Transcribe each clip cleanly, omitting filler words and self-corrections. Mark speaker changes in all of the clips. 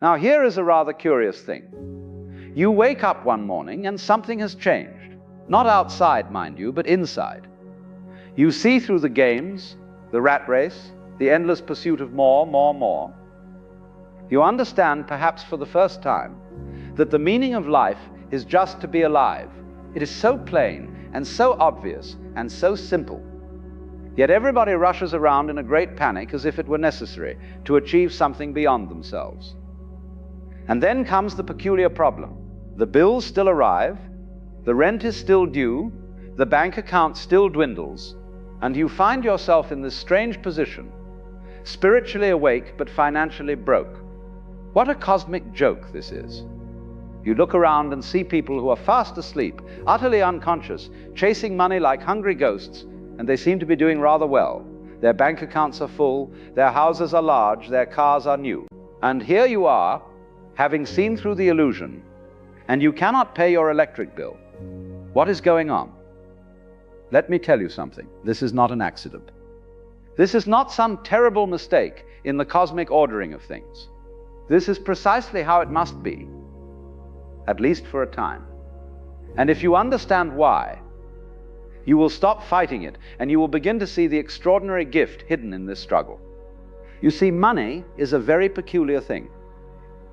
Speaker 1: Now, here is a rather curious thing. You wake up one morning and something has changed. Not outside, mind you, but inside. You see through the games, the rat race, the endless pursuit of more. You understand, perhaps for the first time, that the meaning of life is just to be alive. It is so plain and so obvious and so simple. Yet everybody rushes around in a great panic as if it were necessary to achieve something beyond themselves. And then comes the peculiar problem. The bills still arrive, the rent is still due, the bank account still dwindles, and you find yourself in this strange position, spiritually awake but financially broke. What a cosmic joke this is. You look around and see people who are fast asleep, utterly unconscious, chasing money like hungry ghosts, and they seem to be doing rather well. Their bank accounts are full, their houses are large, their cars are new. And here you are, having seen through the illusion, and you cannot pay your electric bill. What is going on? Let me tell you something. This is not an accident. This is not some terrible mistake in the cosmic ordering of things. This is precisely how it must be, at least for a time. And if you understand why, you will stop fighting it, and you will begin to see the extraordinary gift hidden in this struggle. You see, money is a very peculiar thing.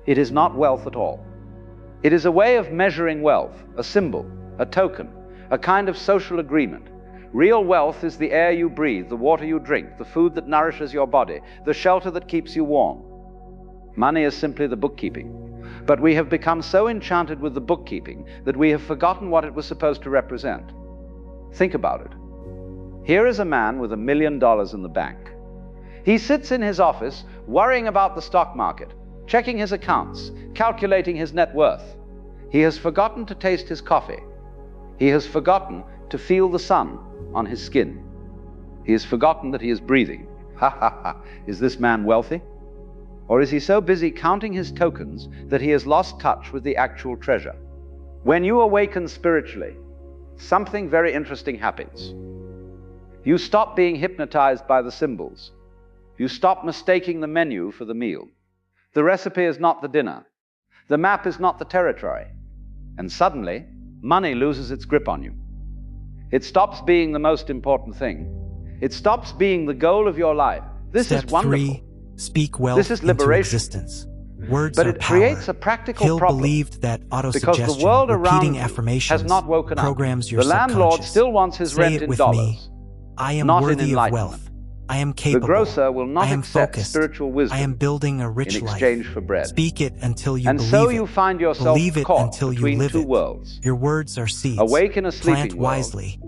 Speaker 1: It is not wealth at all. It is a way of measuring wealth, a symbol, a token, a kind of social agreement. Real wealth is the air you breathe, the water you drink, the food that nourishes your body, the shelter that keeps you warm. Money is simply the bookkeeping. But we have become so enchanted with the bookkeeping that we have forgotten what it was supposed to represent. Think about it. Here is a man with $1 million in the bank. He sits in his office worrying about the stock market, checking his accounts, calculating his net worth. He has forgotten to taste his coffee. He has forgotten to feel the sun on his skin. He has forgotten that he is breathing. Ha ha ha. Is this man wealthy? Or is he so busy counting his tokens that he has lost touch with the actual treasure? When you awaken spiritually, something very interesting happens. You stop being hypnotized by the symbols. You stop mistaking the menu for the meal. The recipe is not the dinner. The map is not the territory. And suddenly, money loses its grip on you. It stops being the most important thing. It stops being the goal of your life. This is wonderful.
Speaker 2: Step 3. Speak wealth
Speaker 1: This is liberation.
Speaker 2: into existence. Words
Speaker 1: But
Speaker 2: are
Speaker 1: it
Speaker 2: power.
Speaker 1: creates a practical
Speaker 2: Hill
Speaker 1: problem.
Speaker 2: believed that
Speaker 1: Because
Speaker 2: autosuggestion,
Speaker 1: the world around
Speaker 2: repeating
Speaker 1: you
Speaker 2: affirmations,
Speaker 1: has not woken up.
Speaker 2: programs your
Speaker 1: The landlord
Speaker 2: subconscious.
Speaker 1: still wants his
Speaker 2: Say
Speaker 1: rent
Speaker 2: it
Speaker 1: in
Speaker 2: with
Speaker 1: dollars,
Speaker 2: me. I am
Speaker 1: not in
Speaker 2: worthy of
Speaker 1: enlightenment.
Speaker 2: wealth. I am
Speaker 1: The
Speaker 2: capable.
Speaker 1: grocer will not
Speaker 2: I am
Speaker 1: accept
Speaker 2: focused.
Speaker 1: spiritual wisdom
Speaker 2: I am building a rich
Speaker 1: in
Speaker 2: life.
Speaker 1: exchange for bread.
Speaker 2: Speak it until you
Speaker 1: And
Speaker 2: believe
Speaker 1: so
Speaker 2: it.
Speaker 1: you find yourself
Speaker 2: Believe it
Speaker 1: caught
Speaker 2: until you
Speaker 1: between
Speaker 2: live
Speaker 1: two
Speaker 2: it.
Speaker 1: worlds.
Speaker 2: Your words are seeds.
Speaker 1: Awake in a sleeping
Speaker 2: Plant
Speaker 1: world,
Speaker 2: wisely.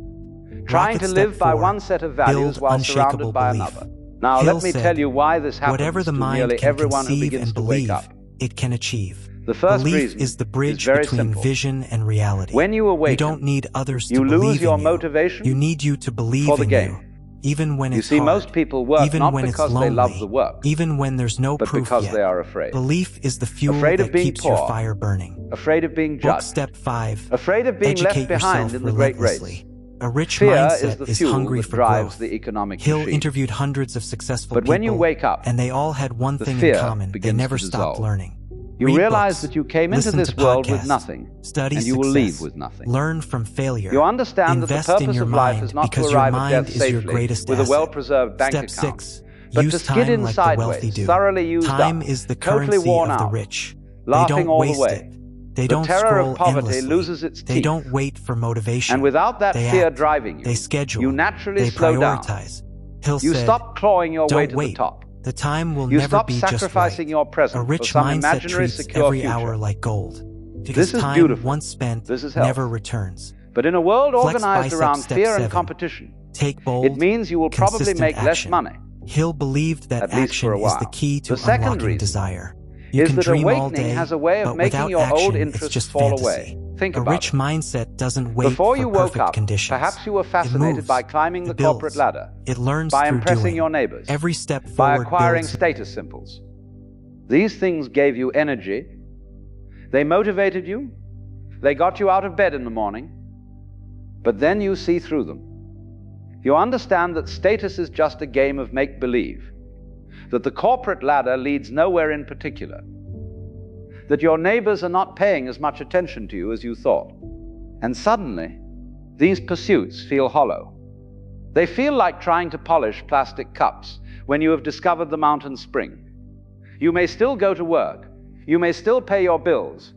Speaker 1: trying
Speaker 2: Rocket
Speaker 1: to
Speaker 2: step
Speaker 1: live by
Speaker 2: 4.
Speaker 1: one set of values
Speaker 2: Build
Speaker 1: while
Speaker 2: unshakable
Speaker 1: surrounded by
Speaker 2: belief.
Speaker 1: another. Now
Speaker 2: Hill
Speaker 1: let me
Speaker 2: said,
Speaker 1: tell you why this happens
Speaker 2: whatever the
Speaker 1: to
Speaker 2: mind
Speaker 1: nearly
Speaker 2: can
Speaker 1: everyone who
Speaker 2: conceive
Speaker 1: begins
Speaker 2: and
Speaker 1: to wake
Speaker 2: believe,
Speaker 1: up.
Speaker 2: it can achieve.
Speaker 1: The first
Speaker 2: Belief
Speaker 1: reason
Speaker 2: is the bridge
Speaker 1: very
Speaker 2: between
Speaker 1: simple.
Speaker 2: vision and reality.
Speaker 1: When you awaken,
Speaker 2: you don't need others
Speaker 1: you
Speaker 2: to believe
Speaker 1: lose your
Speaker 2: in you.
Speaker 1: motivation
Speaker 2: You need you to believe
Speaker 1: for the
Speaker 2: in
Speaker 1: game.
Speaker 2: you. Even when
Speaker 1: You
Speaker 2: it's
Speaker 1: see,
Speaker 2: hard.
Speaker 1: most people work
Speaker 2: even
Speaker 1: not
Speaker 2: when
Speaker 1: because
Speaker 2: it's
Speaker 1: they
Speaker 2: lonely.
Speaker 1: love the work,
Speaker 2: Even when there's no
Speaker 1: but
Speaker 2: proof
Speaker 1: because
Speaker 2: yet.
Speaker 1: they are afraid.
Speaker 2: Belief is the fuel
Speaker 1: Afraid of
Speaker 2: that
Speaker 1: being
Speaker 2: keeps your
Speaker 1: poor.
Speaker 2: fire burning.
Speaker 1: Afraid of being
Speaker 2: Book
Speaker 1: judged,
Speaker 2: step 5.
Speaker 1: afraid of being
Speaker 2: Educate
Speaker 1: left behind
Speaker 2: yourself
Speaker 1: in the great race.
Speaker 2: relentlessly. A rich
Speaker 1: Fear
Speaker 2: mindset
Speaker 1: is the
Speaker 2: is
Speaker 1: fuel
Speaker 2: hungry
Speaker 1: that
Speaker 2: for
Speaker 1: drives
Speaker 2: growth.
Speaker 1: the economic
Speaker 2: Hill
Speaker 1: machine.
Speaker 2: interviewed hundreds of successful
Speaker 1: But
Speaker 2: people,
Speaker 1: when you wake up,
Speaker 2: and they all had one
Speaker 1: the
Speaker 2: thing
Speaker 1: fear
Speaker 2: in common. They
Speaker 1: begins
Speaker 2: never
Speaker 1: to
Speaker 2: stopped
Speaker 1: dissolve.
Speaker 2: learning.
Speaker 1: You
Speaker 2: Read
Speaker 1: realize
Speaker 2: books,
Speaker 1: that you came into
Speaker 2: listen
Speaker 1: this
Speaker 2: to
Speaker 1: world with
Speaker 2: podcasts,
Speaker 1: nothing,
Speaker 2: study
Speaker 1: and you will
Speaker 2: success,
Speaker 1: leave with nothing.
Speaker 2: Learn from failure.
Speaker 1: You understand that the
Speaker 2: Invest in
Speaker 1: purpose
Speaker 2: your
Speaker 1: of life
Speaker 2: mind
Speaker 1: is not to
Speaker 2: because your
Speaker 1: arrive at
Speaker 2: mind
Speaker 1: death
Speaker 2: is your
Speaker 1: safely
Speaker 2: greatest
Speaker 1: with a
Speaker 2: asset.
Speaker 1: well-preserved bank
Speaker 2: Step
Speaker 1: account,
Speaker 2: 6.
Speaker 1: but
Speaker 2: Use
Speaker 1: to skid
Speaker 2: time
Speaker 1: in
Speaker 2: like the wealthy
Speaker 1: sideways,
Speaker 2: do.
Speaker 1: thoroughly used
Speaker 2: Time
Speaker 1: up,
Speaker 2: is the
Speaker 1: totally
Speaker 2: currency
Speaker 1: worn
Speaker 2: of the
Speaker 1: out,
Speaker 2: rich. They
Speaker 1: laughing
Speaker 2: don't
Speaker 1: all the
Speaker 2: waste
Speaker 1: way.
Speaker 2: it. They
Speaker 1: The
Speaker 2: don't
Speaker 1: terror
Speaker 2: scroll
Speaker 1: of poverty
Speaker 2: endlessly.
Speaker 1: loses its
Speaker 2: They
Speaker 1: teeth.
Speaker 2: don't wait for motivation.
Speaker 1: And without that
Speaker 2: They
Speaker 1: fear
Speaker 2: act.
Speaker 1: driving you,
Speaker 2: They schedule.
Speaker 1: you naturally
Speaker 2: They
Speaker 1: slow down.
Speaker 2: prioritize. Hill
Speaker 1: You
Speaker 2: said,
Speaker 1: stop clawing your way
Speaker 2: don't
Speaker 1: to
Speaker 2: wait.
Speaker 1: the top.
Speaker 2: The time will
Speaker 1: You
Speaker 2: never
Speaker 1: stop
Speaker 2: be just
Speaker 1: sacrificing
Speaker 2: right.
Speaker 1: your
Speaker 2: A
Speaker 1: present for
Speaker 2: rich
Speaker 1: some
Speaker 2: mindset
Speaker 1: imaginary
Speaker 2: treats
Speaker 1: secure
Speaker 2: every
Speaker 1: future.
Speaker 2: hour like gold. Because
Speaker 1: This is
Speaker 2: time
Speaker 1: beautiful.
Speaker 2: once spent
Speaker 1: This is health.
Speaker 2: never returns.
Speaker 1: But in a world
Speaker 2: Flex
Speaker 1: organized
Speaker 2: bicep
Speaker 1: around
Speaker 2: step
Speaker 1: fear
Speaker 2: 7.
Speaker 1: and competition,
Speaker 2: Take bold,
Speaker 1: it means you will probably
Speaker 2: consistent
Speaker 1: make less
Speaker 2: action.
Speaker 1: money.
Speaker 2: Hill believed that
Speaker 1: At least
Speaker 2: action
Speaker 1: for a
Speaker 2: is the
Speaker 1: while.
Speaker 2: key to
Speaker 1: The second
Speaker 2: unlocking
Speaker 1: reason
Speaker 2: desire. You
Speaker 1: is
Speaker 2: can
Speaker 1: that
Speaker 2: dream all
Speaker 1: awakening
Speaker 2: day,
Speaker 1: has a way of
Speaker 2: but
Speaker 1: making
Speaker 2: without
Speaker 1: your
Speaker 2: action,
Speaker 1: old
Speaker 2: it's
Speaker 1: interests
Speaker 2: just
Speaker 1: fall
Speaker 2: fantasy.
Speaker 1: away. Think
Speaker 2: A
Speaker 1: about
Speaker 2: rich
Speaker 1: it.
Speaker 2: mindset doesn't wait
Speaker 1: Before you
Speaker 2: for
Speaker 1: woke
Speaker 2: perfect
Speaker 1: up,
Speaker 2: conditions.
Speaker 1: perhaps you were
Speaker 2: It
Speaker 1: fascinated
Speaker 2: moves.
Speaker 1: by climbing the
Speaker 2: It builds.
Speaker 1: corporate ladder,
Speaker 2: It learns
Speaker 1: by
Speaker 2: through
Speaker 1: impressing
Speaker 2: doing.
Speaker 1: your neighbors,
Speaker 2: Every step
Speaker 1: by
Speaker 2: forward
Speaker 1: acquiring
Speaker 2: builds.
Speaker 1: status symbols. These things gave you energy. They motivated you. They got you out of bed in the morning. But then you see through them. You understand that status is just a game of make-believe, that the corporate ladder leads nowhere in particular. that your neighbors are not paying as much attention to you as you thought. And suddenly, these pursuits feel hollow. They feel like trying to polish plastic cups when you have discovered the mountain spring. You may still go to work, you may still pay your bills,